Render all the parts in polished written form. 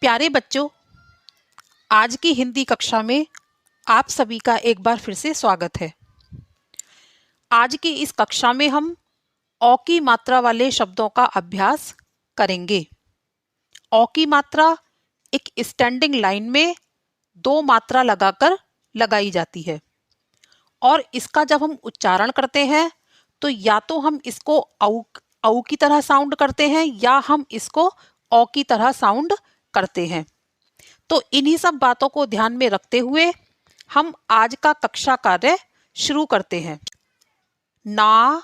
प्यारे बच्चों, आज की हिंदी कक्षा में आप सभी का एक बार फिर से स्वागत है। आज की इस कक्षा में हम औ की मात्रा वाले शब्दों का अभ्यास करेंगे। औ की मात्रा एक स्टैंडिंग लाइन में दो मात्रा लगाकर लगाई जाती है और इसका जब हम उच्चारण करते हैं तो या तो हम इसको औ की तरह साउंड करते हैं या हम इसको औ की तरह साउंड करते हैं। तो इन्हीं सब बातों को ध्यान में रखते हुए हम आज का कक्षा कार्य शुरू करते हैं। ना,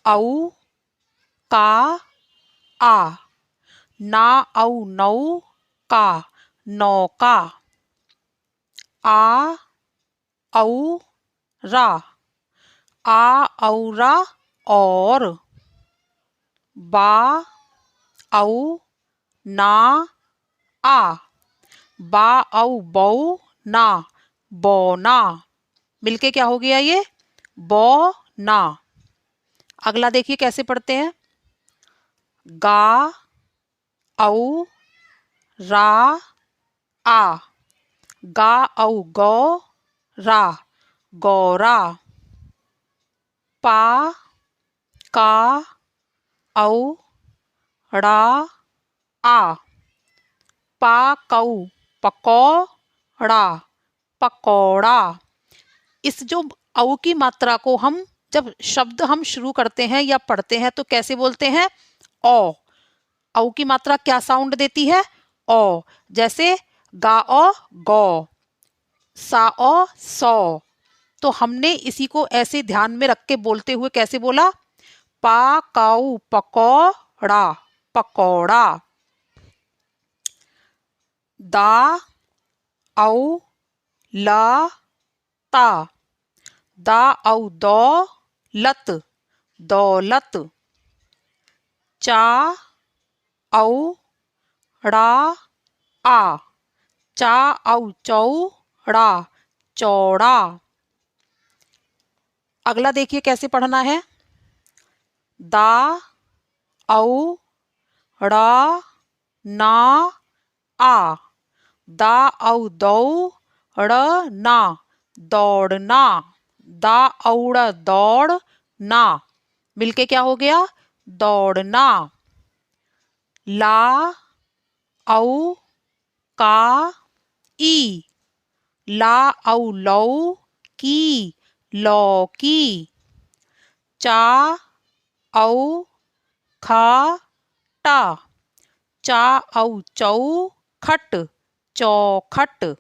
औ, का, आ। ना, औ, नौ, का, नौका। आ, औ, रा, आ, औ, रा, और। बा, औ, ना, आ। बा, औ, बौ, ना, बौना। मिलके क्या हो गया ये? बौना। अगला देखिए कैसे पढ़ते हैं। गा, औ, रा, आ। गा, औ, गौ, रा, गौरा। पा, का, औ, ड़ा, आ। पा, कौ, पकौड़ा, पकौड़ा। इस जो औ की मात्रा को हम जब शब्द हम शुरू करते हैं या पढ़ते हैं तो कैसे बोलते हैं? औ। औ की मात्रा क्या साउंड देती है? औ। जैसे गा औ गौ, सा औ सौ। तो हमने इसी को ऐसे ध्यान में रख के बोलते हुए कैसे बोला? पा, काऊ, पकौड़ा, पकौड़ा। दा, औ, ला, ता। दा, औ, दौ, लत, दौलत। चा, औ, ड़ा, आ। चा, औ, चौड़ा, चौड़ा। अगला देखिए कैसे पढ़ना है। दा, औ, ड़ा, ना, आ। दा, औ, दौ, ड़, ना, दौड़ना। दा, औड़, दौड़ना। मिलके क्या हो गया? दौड़ना। ला, औ, का, ई। ला, औ, लौ, की, लौकी। चा, औ, खा, टा। चा, औ, चौ, खट, चौखट।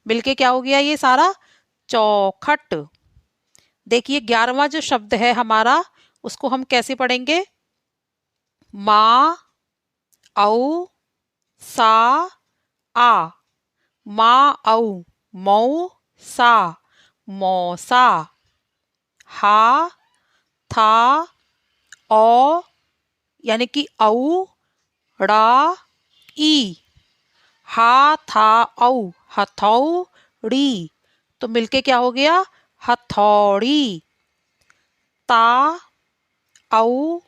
मिलके क्या हो गया ये सारा? चौखट। देखिए 11वां जो शब्द है हमारा उसको हम कैसे पढ़ेंगे? मा, औ, सा, आ। मा, औ, मौ, सा, मौसा। हा, था, औ, यानी कि औ, ड़ा, ई। हा, था, औ, हथौड़ी। तो मिलके क्या हो गया? हथौड़ी। ता, औ,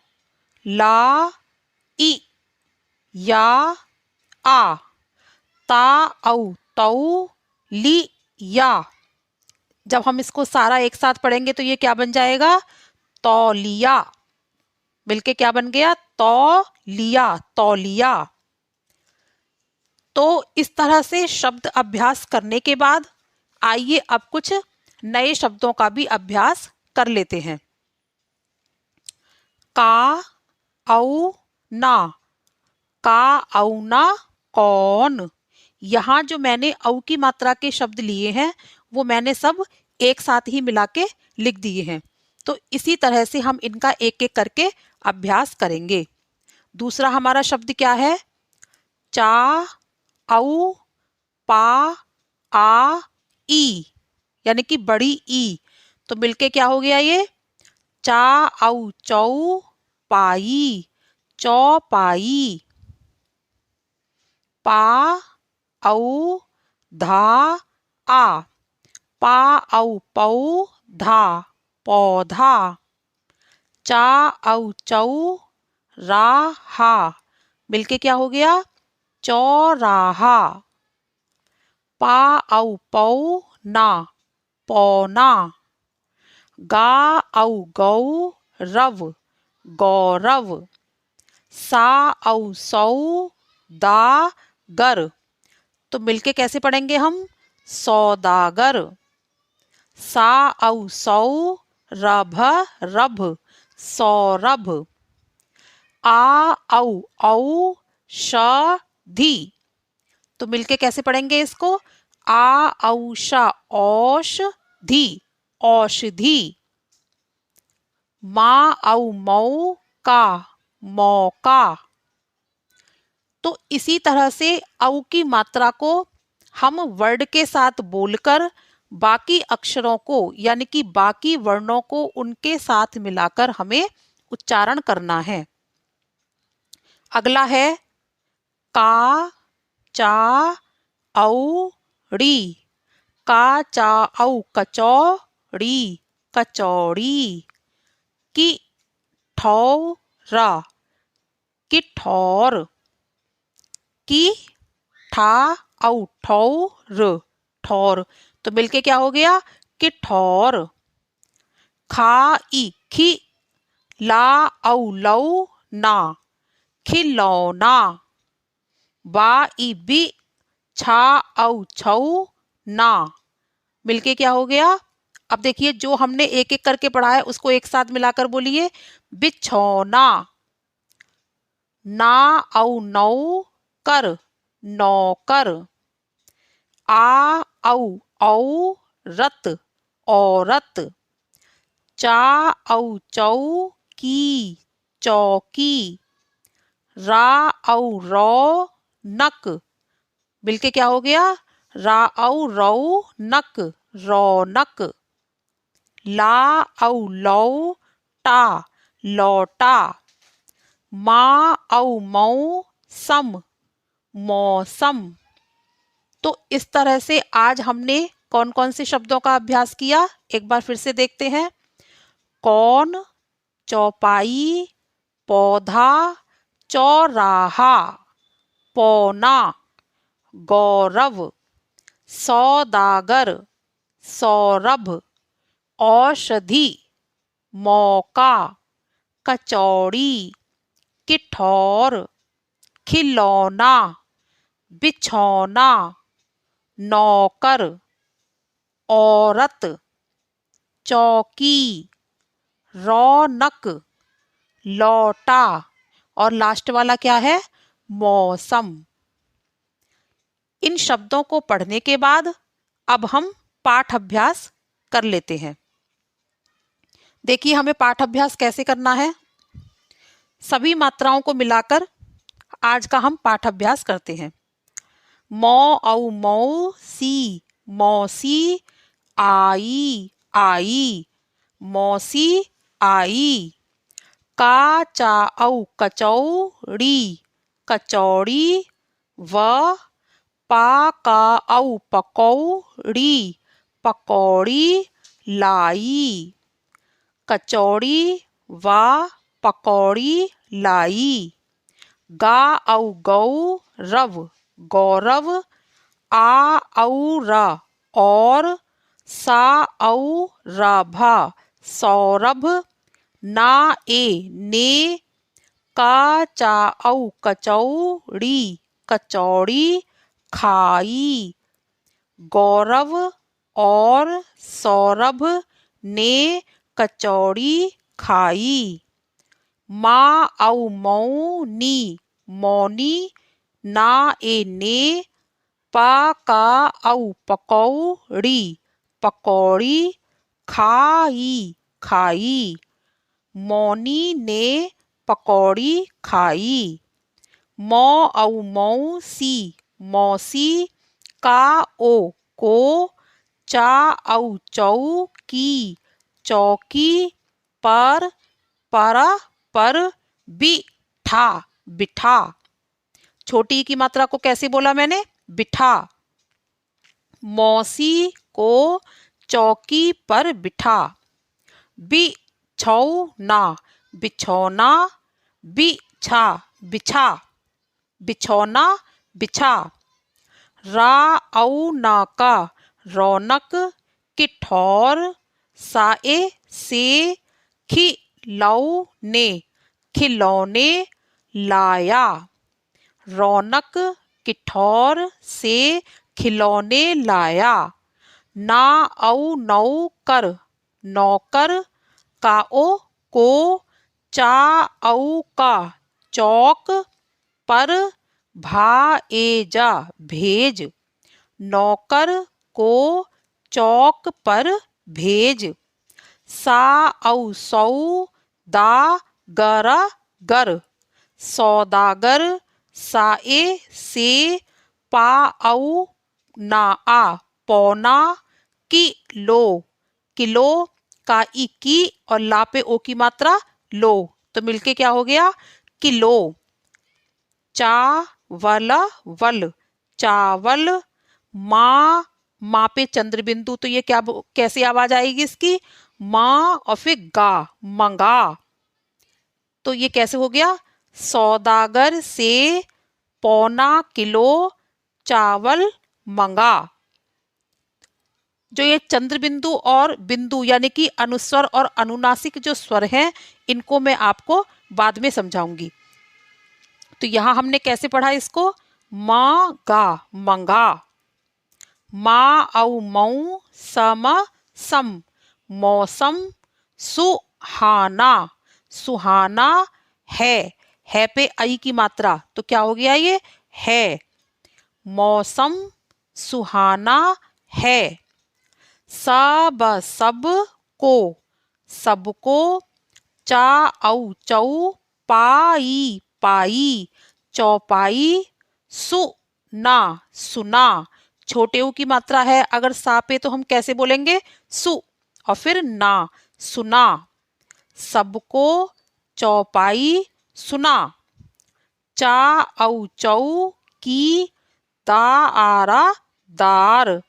ला, ई, या, आ। ता, औ, तौ, ली, या। जब हम इसको सारा एक साथ पढ़ेंगे तो ये क्या बन जाएगा? तौलिया। मिलके क्या बन गया? तौलिया, तौलिया। तो इस तरह से शब्द अभ्यास करने के बाद आइए अब कुछ नए शब्दों का भी अभ्यास कर लेते हैं। का, औ, ना। का, औ, ना, कौन। यहाँ जो मैंने औ की मात्रा के शब्द लिए हैं वो मैंने सब एक साथ ही मिला के लिख दिए हैं। तो इसी तरह से हम इनका एक एक करके अभ्यास करेंगे। दूसरा हमारा शब्द क्या है? चा, औ, पा, आ, ई, यानी कि बड़ी ई। तो मिलके क्या हो गया ये? चा, औ, चौ, पाई, चौपाई। पा, औ, धा, आ। पा, औ, पौ, धा, पौधा। चा, औ, चौ, रा, हा। मिलके क्या हो गया? चौराहा। पा औ पौ ना, पौना। गा औ गौ रव, गौरव। सा औ सौ दा गर। तो मिलके कैसे पढ़ेंगे हम? सौदागर। सा औ सौ रभ रभ, सौरभ। आ औ औ धी। तो मिलके कैसे पढ़ेंगे इसको? आ औषा औषधि, औषधि। मा औ मौ का, मौका। तो इसी तरह से औ की मात्रा को हम वर्ड के साथ बोलकर बाकी अक्षरों को यानी कि बाकी वर्णों को उनके साथ मिलाकर हमें उच्चारण करना है। अगला है का चा औ ड़ी। का चा औ कचौड़ी, कचौड़ी। की ठौरा, किठौर। की ठा औ ठौर, ठौर। तो मिलके क्या हो गया? किठौर। खा ई खी, ला औ लौ ना, खिलौना। बा ई बी, छा औ छौ ना। मिलके क्या हो गया? अब देखिए जो हमने एक एक करके पढ़ा है उसको एक साथ मिलाकर बोलिए। बिछौना। ना औ नौ कर, नौकर। आ औ औरत, औरत। चा औ चौ की, चौकी। रा औ रौ नक। मिलके क्या हो गया? रा औ रौ नक, रौनक। ला औ लौ टा, लौटा। मा औ मौ सम, मौसम। तो इस तरह से आज हमने कौन कौन से शब्दों का अभ्यास किया, एक बार फिर से देखते हैं। कौन, चौपाई, पौधा, चौराहा, पौना, गौरव, सौदागर, सौरभ, औषधि, मौका, कचौड़ी, किठौर, खिलौना, बिछौना, नौकर, औरत, चौकी, रौनक, लौटा और लास्ट वाला क्या है? मौसम। इन शब्दों को पढ़ने के बाद अब हम पाठ अभ्यास कर लेते हैं। देखिए हमें पाठ अभ्यास कैसे करना है। सभी मात्राओं को मिलाकर आज का हम पाठ अभ्यास करते हैं। मौ औ मौसी, मौसी। आई, आई, मौसी आई। का चा औ कचौड़ी, कचौड़ी। व पा का औ पकौड़ी, पकौड़ी लाई। कचौड़ी व पकौड़ी लाई। गा औ गौरव, गौरव। आ औ र और। सा औ रभा, सौरभ। ना ए ने। का चा औ कचौड़ी, कचौड़ी खाई। गौरव और सौरभ ने कचौड़ी खाई। मा औ मौनी, मौनी। ना ए ने। पा का औ पकौड़ी, पकौड़ी खाई, खाई। मौनी ने पकौड़ी खाई। मौ औ मौसी, मौसी। का ओ को। चा औ चौकी, चौकी। पर पर बिठा, बिठा। छोटी की मात्रा को कैसे बोला मैंने? बिठा। मौसी को चौकी पर बिठा। बिछौना, बिछौना। बिछा, बिछा। बिछौना बिछा। रा औ ना का रौनक किठौर साए से खिलौने खिलौने लाया। रौनक किठौर से खिलौने लाया। ना औ नौ कर नौकर काओ को चा औ का चौक पर भाएजा भेज। नौकर को चौक पर भेज। सा औ सौ दा गर गर सौदागर साए से पा औ ना आ पौना किलो किलो का ई की और ला पे ओ की मात्रा लो तो मिलके क्या हो गया किलो। चावल वल चावल। माँ माँ पे चंद्र बिंदु तो ये क्या कैसी आवाज आएगी इसकी माँ और फिर गा मंगा तो ये कैसे हो गया सौदागर से पौना किलो चावल मंगा। जो ये चंद्र बिंदु और बिंदु यानी कि अनुस्वर और अनुनासिक जो स्वर हैं इनको मैं आपको बाद में समझाऊंगी। तो यहां हमने कैसे पढ़ा इसको मांगा मंगा। मा औ मऊ सम सम मौसम सुहाना सुहाना है पे आई की मात्रा तो क्या हो गया ये है। मौसम सुहाना है। सब सब को सबको। चा औ चौ पाई पाई चौपाई। सुना सुना छोटे ऊ की मात्रा है अगर सा पे तो हम कैसे बोलेंगे सु और फिर ना सुना। सबको चौपाई सुना। चा औ चौ की दारा दार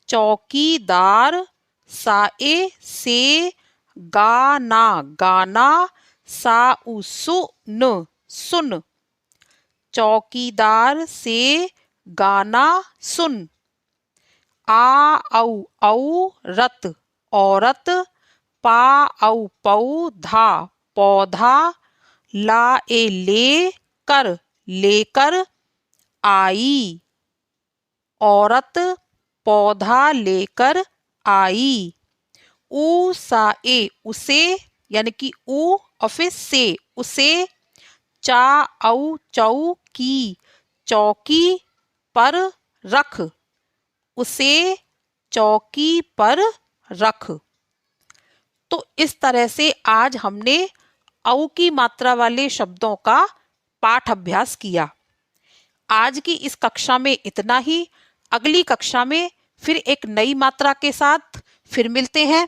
चौकीदार साए से गाना गाना सा उ सुन सुन चौकीदार से गाना सुन। आ औ रत औरत। पा औ पौधा पौधा। ला ए ले कर लेकर आई। औरत पौधा लेकर आई। ऊ सा ए उसे यानी कि ऊ और फिर से उसे। चा औ चौ की चौकी पर रख उसे चौकी पर रख। तो इस तरह से आज हमने औ की मात्रा वाले शब्दों का पाठ अभ्यास किया। आज की इस कक्षा में इतना ही। अगली कक्षा में फिर एक नई मात्रा के साथ फिर मिलते हैं।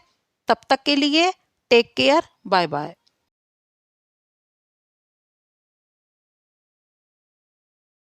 तब तक के लिए टेक केयर बाय बाय।